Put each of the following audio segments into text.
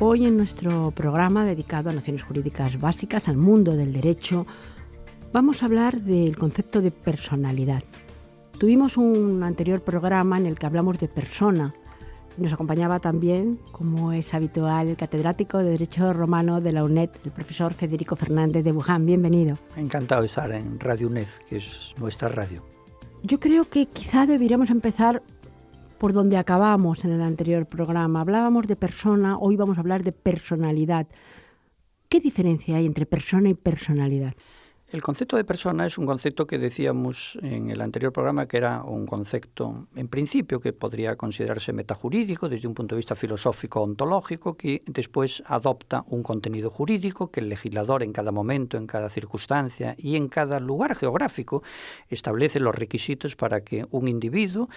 Hoy en nuestro programa dedicado a nociones jurídicas básicas, al mundo del derecho, vamos a hablar del concepto de personalidad. Tuvimos un anterior programa en el que hablamos de persona. Nos acompañaba también, como es habitual, el catedrático de Derecho Romano de la UNED, el profesor Federico Fernández de Buján. Bienvenido. Encantado de estar en Radio UNED, que es nuestra radio. Yo creo que quizá deberíamos empezar por donde acabamos en el anterior programa. Hablábamos de persona, hoy vamos a hablar de personalidad. ¿Qué diferencia hay entre persona y personalidad? El concepto de persona es un concepto que decíamos en el anterior programa que era un concepto, en principio, que podría considerarse metajurídico desde un punto de vista filosófico ontológico, que después adopta un contenido jurídico que el legislador en cada momento, en cada circunstancia y en cada lugar geográfico establece los requisitos para que un individuo,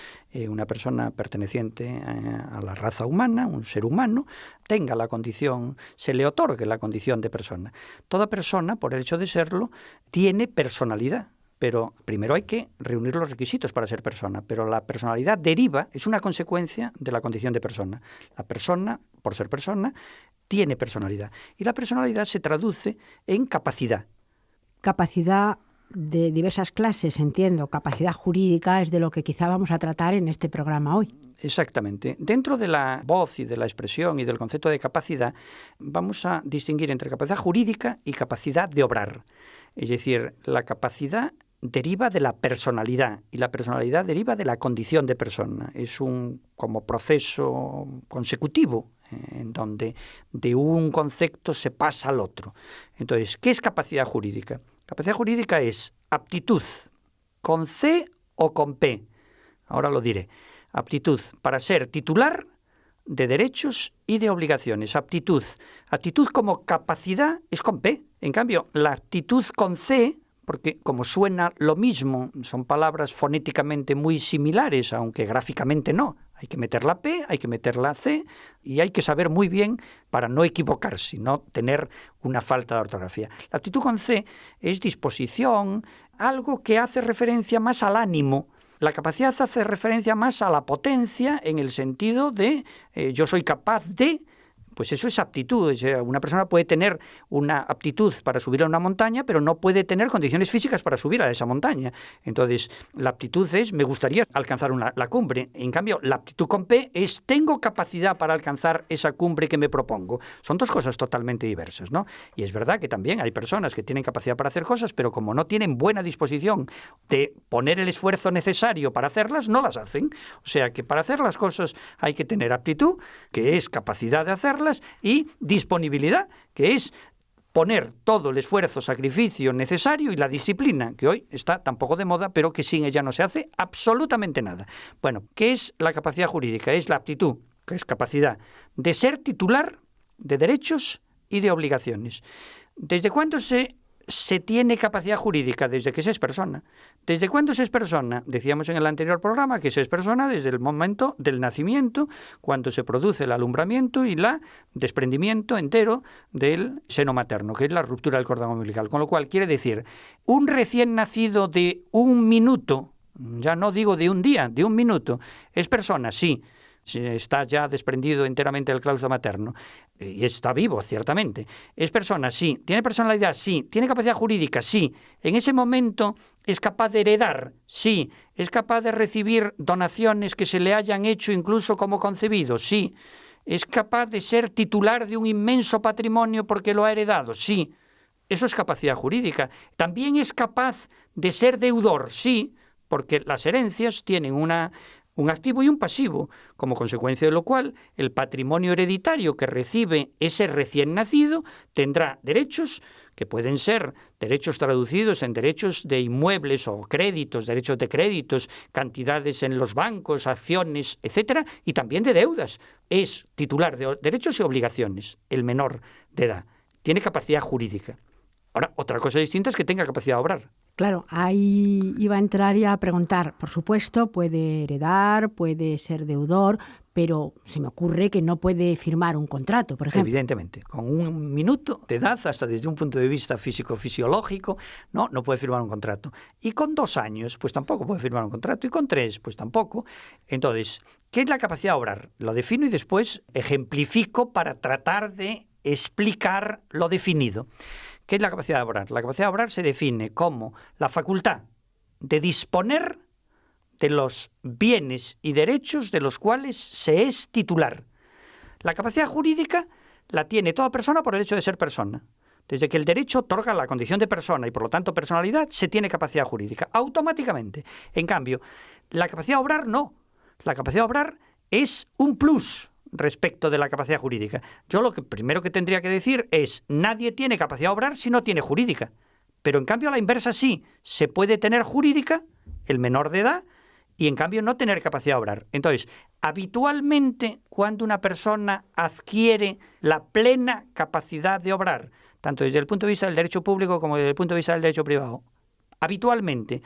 una persona perteneciente a la raza humana, un ser humano, tenga la condición, se le otorgue la condición de persona. Toda persona, por el hecho de serlo, tiene personalidad, pero primero hay que reunir los requisitos para ser persona, pero la personalidad deriva, es una consecuencia de la condición de persona. La persona, por ser persona, tiene personalidad, y la personalidad se traduce en capacidad. Capacidad de diversas clases, entiendo. Capacidad jurídica es de lo que quizá vamos a tratar en este programa hoy. Exactamente. Dentro de la voz y de la expresión y del concepto de capacidad, vamos a distinguir entre capacidad jurídica y capacidad de obrar. Es decir, la capacidad deriva de la personalidad y la personalidad deriva de la condición de persona. Es un como proceso consecutivo en donde de un concepto se pasa al otro. Entonces, ¿qué es capacidad jurídica? Capacidad jurídica es aptitud con C o con P. Ahora lo diré. Aptitud para ser titular de derechos y de obligaciones. Aptitud como capacidad es con P. En cambio, la aptitud con C, porque como suena lo mismo, son palabras fonéticamente muy similares, aunque gráficamente no. Hay que meter la P, hay que meter la C y hay que saber muy bien para no equivocarse, no tener una falta de ortografía. La aptitud con C es disposición, algo que hace referencia más al ánimo. La capacidad hace referencia más a la potencia en el sentido de yo soy capaz de. Pues eso es aptitud. O sea, una persona puede tener una aptitud para subir a una montaña, pero no puede tener condiciones físicas para subir a esa montaña. Entonces, la aptitud es, me gustaría alcanzar la cumbre. En cambio, la aptitud con P es, tengo capacidad para alcanzar esa cumbre que me propongo. Son dos cosas totalmente diversas, ¿no? Y es verdad que también hay personas que tienen capacidad para hacer cosas, pero como no tienen buena disposición de poner el esfuerzo necesario para hacerlas, no las hacen. O sea, que para hacer las cosas hay que tener aptitud, que es capacidad de hacerlas, y disponibilidad, que es poner todo el esfuerzo, sacrificio necesario y la disciplina, que hoy está tan poco de moda, pero que sin ella no se hace absolutamente nada. Bueno, ¿qué es la capacidad jurídica? Es la aptitud, que es capacidad de ser titular de derechos y de obligaciones. ¿Desde cuándo se tiene capacidad jurídica? Desde que se es persona. ¿Desde cuándo se es persona? Decíamos en el anterior programa que se es persona desde el momento del nacimiento, cuando se produce el alumbramiento y el desprendimiento entero del seno materno, que es la ruptura del cordón umbilical. Con lo cual quiere decir, un recién nacido de un minuto, ya no digo de un día, de un minuto, ¿es persona? Sí. Está ya desprendido enteramente del claustro materno y está vivo, ciertamente. ¿Es persona? Sí. ¿Tiene personalidad? Sí. ¿Tiene capacidad jurídica? Sí. ¿En ese momento es capaz de heredar? Sí. ¿Es capaz de recibir donaciones que se le hayan hecho incluso como concebido? Sí. ¿Es capaz de ser titular de un inmenso patrimonio porque lo ha heredado? Sí. Eso es capacidad jurídica. ¿También es capaz de ser deudor? Sí, porque las herencias tienen un activo y un pasivo, como consecuencia de lo cual el patrimonio hereditario que recibe ese recién nacido tendrá derechos que pueden ser derechos traducidos en derechos de inmuebles o créditos, derechos de créditos, cantidades en los bancos, acciones, etcétera, y también de deudas. Es titular de derechos y obligaciones, el menor de edad. Tiene capacidad jurídica. Ahora, otra cosa distinta es que tenga capacidad de obrar. Claro, ahí iba a entrar y a preguntar. Por supuesto, puede heredar, puede ser deudor, pero se me ocurre que no puede firmar un contrato, por ejemplo. Evidentemente, con 1 minuto de edad, hasta desde un punto de vista físico-fisiológico, no puede firmar un contrato. Y con 2 años, pues tampoco puede firmar un contrato. Y con 3, pues tampoco. Entonces, ¿qué es la capacidad de obrar? Lo defino y después ejemplifico para tratar de explicar lo definido. ¿Qué es la capacidad de obrar? La capacidad de obrar se define como la facultad de disponer de los bienes y derechos de los cuales se es titular. La capacidad jurídica la tiene toda persona por el hecho de ser persona. Desde que el derecho otorga la condición de persona y por lo tanto personalidad, se tiene capacidad jurídica automáticamente. En cambio, la capacidad de obrar no. La capacidad de obrar es un plus respecto de la capacidad jurídica. Yo lo que primero que tendría que decir es: nadie tiene capacidad de obrar si no tiene jurídica. Pero en cambio a la inversa sí, se puede tener jurídica, el menor de edad, y en cambio no tener capacidad de obrar. Entonces, habitualmente cuando una persona adquiere la plena capacidad de obrar, tanto desde el punto de vista del derecho público como desde el punto de vista del derecho privado, habitualmente,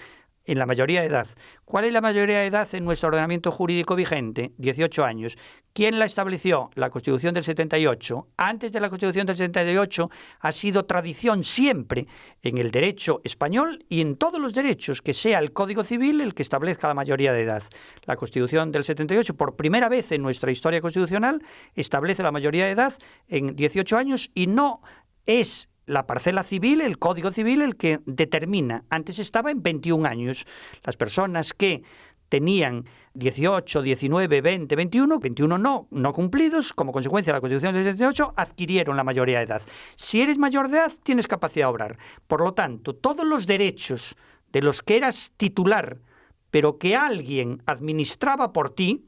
en la mayoría de edad. ¿Cuál es la mayoría de edad en nuestro ordenamiento jurídico vigente? 18 años. ¿Quién la estableció? La Constitución del 78. Antes de la Constitución del 78 ha sido tradición siempre en el derecho español y en todos los derechos que sea el Código Civil el que establezca la mayoría de edad. La Constitución del 78, por primera vez en nuestra historia constitucional, establece la mayoría de edad en 18 años y no es la parcela civil, el Código Civil, el que determina. Antes estaba en 21 años. Las personas que tenían 18, 19, 20, 21 no cumplidos, como consecuencia de la Constitución del 78, adquirieron la mayoría de edad. Si eres mayor de edad, tienes capacidad de obrar. Por lo tanto, todos los derechos de los que eras titular, pero que alguien administraba por ti,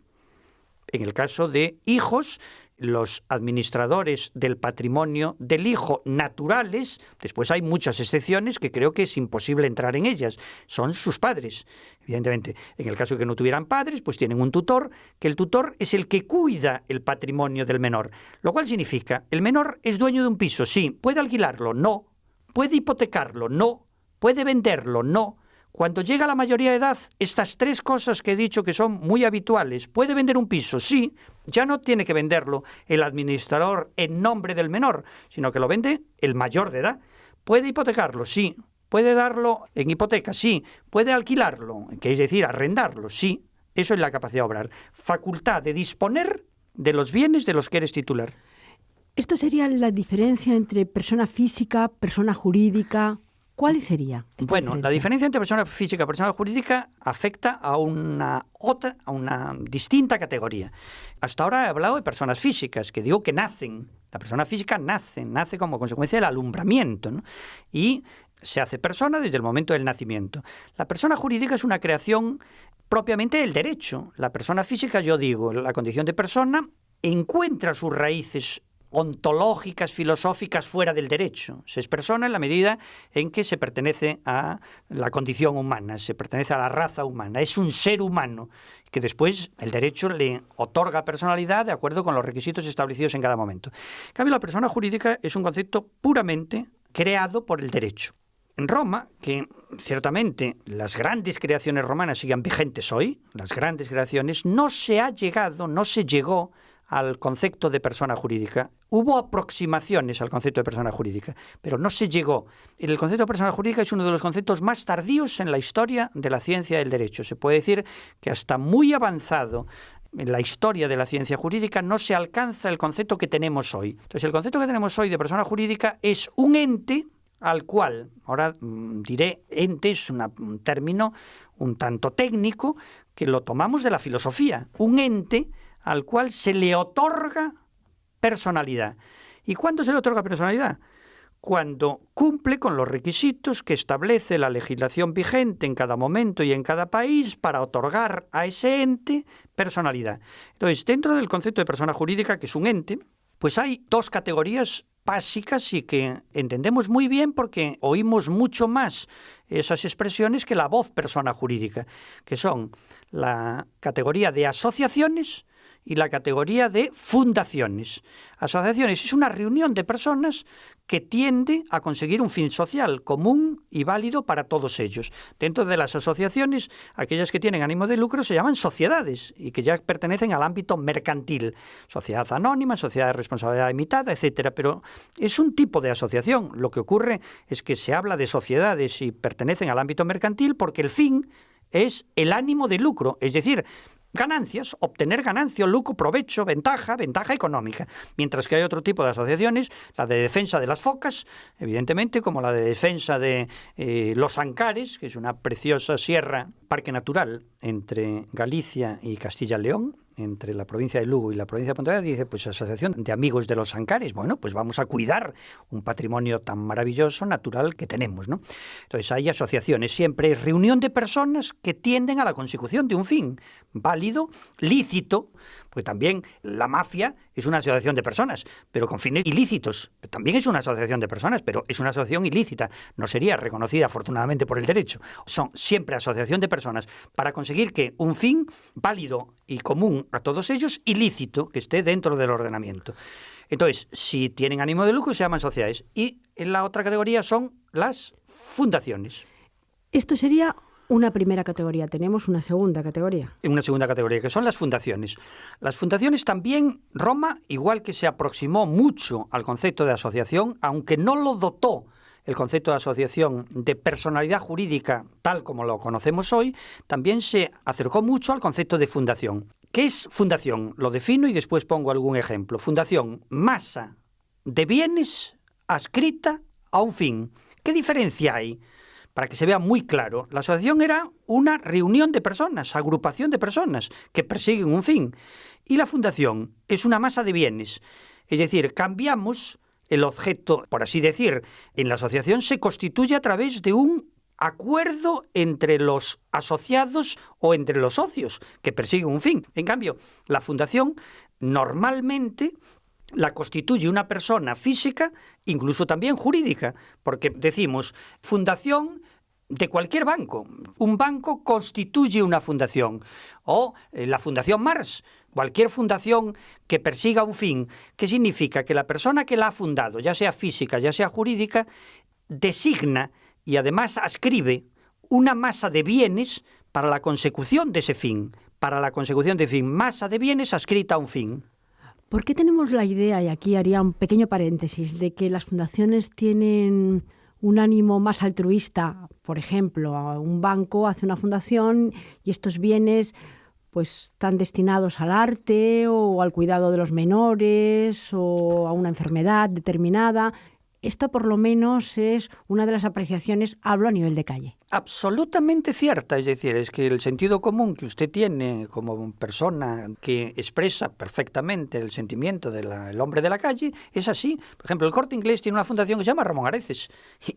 en el caso de hijos, los administradores del patrimonio del hijo naturales, después hay muchas excepciones que creo que es imposible entrar en ellas, son sus padres, evidentemente. En el caso de que no tuvieran padres, pues tienen un tutor, que el tutor es el que cuida el patrimonio del menor, lo cual significa, el menor es dueño de un piso, sí, puede alquilarlo, no, puede hipotecarlo, no, puede venderlo, no. Cuando llega a la mayoría de edad, estas 3 cosas que he dicho que son muy habituales, puede vender un piso, sí, ya no tiene que venderlo el administrador en nombre del menor, sino que lo vende el mayor de edad. Puede hipotecarlo, sí, puede darlo en hipoteca, sí, puede alquilarlo, que es decir, arrendarlo, sí. Eso es la capacidad de obrar, facultad de disponer de los bienes de los que eres titular. ¿Esto sería la diferencia entre persona física, persona jurídica? ¿Cuál sería esta diferencia? La diferencia entre persona física y persona jurídica afecta a una distinta categoría. Hasta ahora he hablado de personas físicas, que digo que nacen. La persona física nace como consecuencia del alumbramiento, ¿no? Y se hace persona desde el momento del nacimiento. La persona jurídica es una creación propiamente del derecho. La persona física, yo digo, la condición de persona encuentra sus raíces ontológicas, filosóficas, fuera del derecho. Se es persona en la medida en que se pertenece a la condición humana, se pertenece a la raza humana, es un ser humano, que después el derecho le otorga personalidad de acuerdo con los requisitos establecidos en cada momento. En cambio, la persona jurídica es un concepto puramente creado por el derecho. En Roma, que ciertamente las grandes creaciones romanas siguen vigentes hoy, las grandes creaciones, no se llegó al concepto de persona jurídica. Hubo aproximaciones al concepto de persona jurídica, pero no se llegó. El concepto de persona jurídica es uno de los conceptos más tardíos en la historia de la ciencia del derecho. Se puede decir que hasta muy avanzado en la historia de la ciencia jurídica no se alcanza el concepto que tenemos hoy. Entonces, el concepto que tenemos hoy de persona jurídica es un ente al cual, ahora diré, ente es un término un tanto técnico que lo tomamos de la filosofía, un ente al cual se le otorga personalidad. ¿Y cuándo se le otorga personalidad? Cuando cumple con los requisitos que establece la legislación vigente en cada momento y en cada país para otorgar a ese ente personalidad. Entonces, dentro del concepto de persona jurídica, que es un ente, pues hay 2 categorías básicas y que entendemos muy bien porque oímos mucho más esas expresiones que la voz persona jurídica, que son la categoría de asociaciones y la categoría de fundaciones. Asociaciones es una reunión de personas que tiende a conseguir un fin social común y válido para todos ellos. Dentro de las asociaciones, aquellas que tienen ánimo de lucro se llaman sociedades y que ya pertenecen al ámbito mercantil. Sociedad anónima, sociedad de responsabilidad limitada, etcétera. Pero es un tipo de asociación. Lo que ocurre es que se habla de sociedades y pertenecen al ámbito mercantil porque el fin es el ánimo de lucro, es decir, ganancias, obtener ganancia, lucro, provecho, ventaja económica. Mientras que hay otro tipo de asociaciones, la de defensa de las focas, evidentemente, como la de defensa de los Ancares, que es una preciosa sierra, parque natural entre Galicia y Castilla y León, entre la provincia de Lugo y la provincia de Pontevedra, dice, pues Asociación de Amigos de los Ancares. Bueno, pues vamos a cuidar un patrimonio tan maravilloso, natural, que tenemos, ¿no? Entonces hay asociaciones, siempre es reunión de personas que tienden a la consecución de un fin válido, lícito, porque también la mafia es una asociación de personas, pero con fines ilícitos. También es una asociación de personas, pero es una asociación ilícita. No sería reconocida afortunadamente por el derecho. Son siempre asociación de personas para conseguir que un fin válido y común a todos ellos, ilícito, que esté dentro del ordenamiento. Entonces, si tienen ánimo de lucro, se llaman sociedades. Y en la otra categoría son las fundaciones. Esto sería una primera categoría. Tenemos una segunda categoría. Una segunda categoría, que son las fundaciones. Las fundaciones también, Roma, igual que se aproximó mucho al concepto de asociación, aunque no lo dotó el concepto de asociación de personalidad jurídica tal como lo conocemos hoy, también se acercó mucho al concepto de fundación. ¿Qué es fundación? Lo defino y después pongo algún ejemplo. Fundación, masa de bienes adscrita a un fin. ¿Qué diferencia hay? Para que se vea muy claro, la asociación era una reunión de personas, agrupación de personas que persiguen un fin. Y la fundación es una masa de bienes. Es decir, cambiamos el objeto, por así decir, en la asociación se constituye a través de un acuerdo entre los asociados o entre los socios que persiguen un fin. En cambio, la fundación normalmente la constituye una persona física, incluso también jurídica, porque decimos fundación de cualquier banco. Un banco constituye una fundación, o la Fundación Mars, cualquier fundación que persiga un fin. ¿Qué significa? Que la persona que la ha fundado, ya sea física, ya sea jurídica, designa y además adscribe una masa de bienes para la consecución de ese fin. Para la consecución de ese fin, masa de bienes adscrita a un fin. ¿Por qué tenemos la idea, y aquí haría un pequeño paréntesis, de que las fundaciones tienen un ánimo más altruista? Por ejemplo, un banco hace una fundación y estos bienes pues están destinados al arte o al cuidado de los menores o a una enfermedad determinada. Esto por lo menos es una de las apreciaciones, hablo a nivel de calle. Absolutamente cierta, es decir, es que el sentido común que usted tiene como persona que expresa perfectamente el sentimiento del hombre de la calle es así. Por ejemplo, el Corte Inglés tiene una fundación que se llama Ramón Areces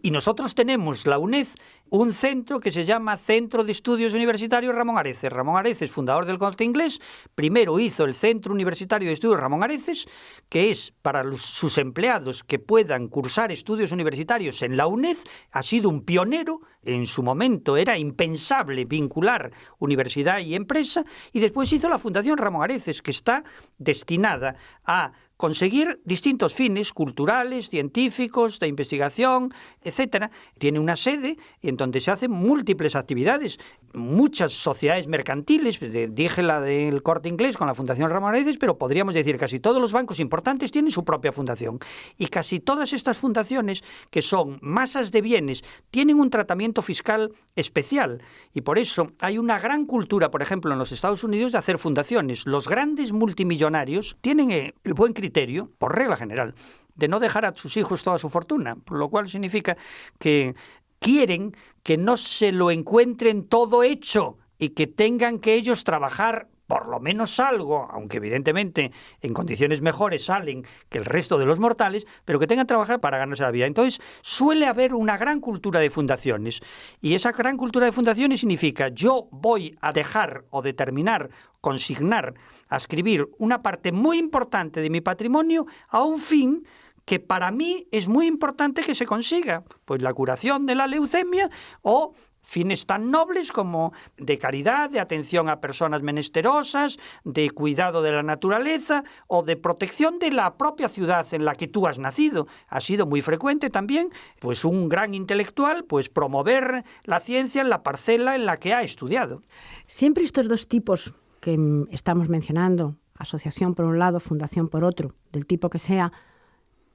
y nosotros tenemos, la UNED, un centro que se llama Centro de Estudios Universitarios Ramón Areces. Ramón Areces, fundador del Corte Inglés, primero hizo el Centro Universitario de Estudios Ramón Areces, que es para sus empleados que puedan cursar estudios universitarios en la UNED, ha sido un pionero. En su momento era impensable vincular universidad y empresa, y después hizo la Fundación Ramón Areces, que está destinada a conseguir distintos fines culturales, científicos, de investigación, etcétera. Tiene una sede en donde se hacen múltiples actividades. Muchas sociedades mercantiles, dije la del Corte Inglés con la Fundación Ramón Areces, pero podríamos decir casi todos los bancos importantes tienen su propia fundación. Y casi todas estas fundaciones, que son masas de bienes, tienen un tratamiento fiscal especial. Y por eso hay una gran cultura, por ejemplo, en los Estados Unidos, de hacer fundaciones. Los grandes multimillonarios tienen el buen criterio, por regla general, de no dejar a sus hijos toda su fortuna, por lo cual significa que quieren que no se lo encuentren todo hecho y que tengan que ellos trabajar por lo menos algo, aunque evidentemente en condiciones mejores salen que el resto de los mortales, pero que tengan que trabajar para ganarse la vida. Entonces suele haber una gran cultura de fundaciones, y esa gran cultura de fundaciones significa yo voy a dejar o determinar, consignar, adscribir una parte muy importante de mi patrimonio a un fin que para mí es muy importante que se consiga, pues la curación de la leucemia o fines tan nobles como de caridad, de atención a personas menesterosas, de cuidado de la naturaleza o de protección de la propia ciudad en la que tú has nacido. Ha sido muy frecuente también, pues un gran intelectual, pues promover la ciencia en la parcela en la que ha estudiado. Siempre estos dos tipos que estamos mencionando, asociación por un lado, fundación por otro, del tipo que sea,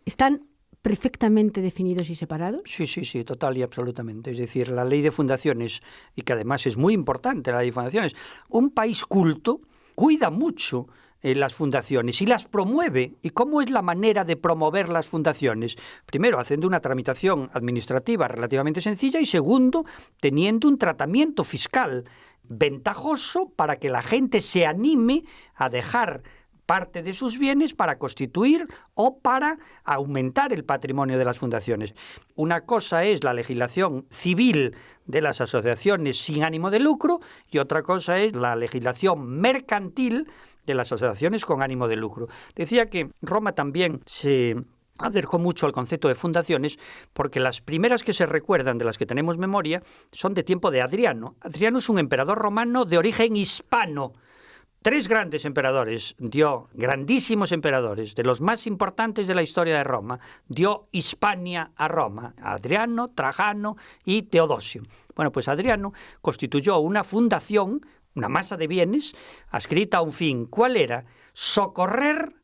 ¿están perfectamente definidos y separados? Sí, total y absolutamente. Es decir, la ley de fundaciones, y que además es muy importante la ley de fundaciones, un país culto cuida mucho las fundaciones y las promueve. ¿Y cómo es la manera de promover las fundaciones? Primero, haciendo una tramitación administrativa relativamente sencilla y segundo, teniendo un tratamiento fiscal ventajoso para que la gente se anime a dejar parte de sus bienes para constituir o para aumentar el patrimonio de las fundaciones. Una cosa es la legislación civil de las asociaciones sin ánimo de lucro y otra cosa es la legislación mercantil de las asociaciones con ánimo de lucro. Decía que Roma también se acercó mucho al concepto de fundaciones porque las primeras que se recuerdan, de las que tenemos memoria, son de tiempo de Adriano. Adriano es un emperador romano de origen hispano. 3 grandes emperadores dio, grandísimos emperadores, de los más importantes de la historia de Roma, dio Hispania a Roma, Adriano, Trajano y Teodosio. Bueno, pues Adriano constituyó una fundación, una masa de bienes, adscrita a un fin. ¿Cuál era? Socorrer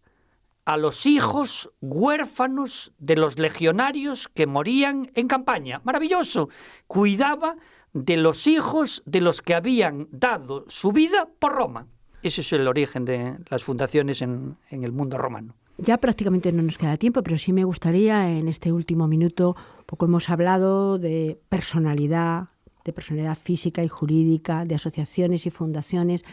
a los hijos huérfanos de los legionarios que morían en campaña. ¡Maravilloso! Cuidaba de los hijos de los que habían dado su vida por Roma. Ese es el origen de las fundaciones en el mundo romano. Ya prácticamente no nos queda tiempo, pero sí me gustaría en este último minuto, poco hemos hablado de personalidad física y jurídica, de asociaciones y fundaciones.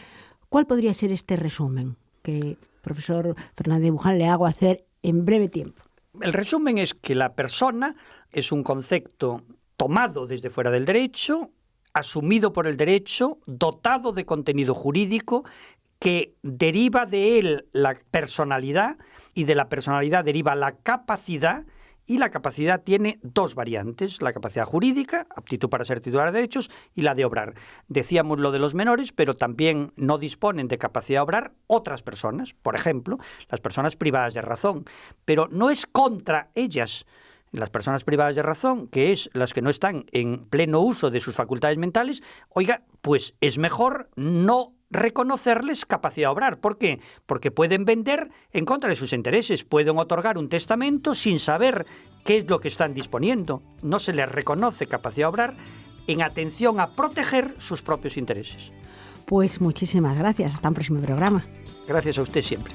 ¿Cuál podría ser este resumen que, profesor Fernández Buján, le hago hacer en breve tiempo? El resumen es que la persona es un concepto tomado desde fuera del derecho, asumido por el derecho, dotado de contenido jurídico, que deriva de él la personalidad y de la personalidad deriva la capacidad, y la capacidad tiene 2 variantes, la capacidad jurídica, aptitud para ser titular de derechos, y la de obrar. Decíamos lo de los menores, pero también no disponen de capacidad de obrar otras personas, por ejemplo, las personas privadas de razón, pero no es contra ellas. Las personas privadas de razón, que es las que no están en pleno uso de sus facultades mentales, oiga, pues es mejor no reconocerles capacidad de obrar. ¿Por qué? Porque pueden vender en contra de sus intereses, pueden otorgar un testamento sin saber qué es lo que están disponiendo. No se les reconoce capacidad de obrar en atención a proteger sus propios intereses. Pues muchísimas gracias. Hasta un próximo programa. Gracias a usted siempre.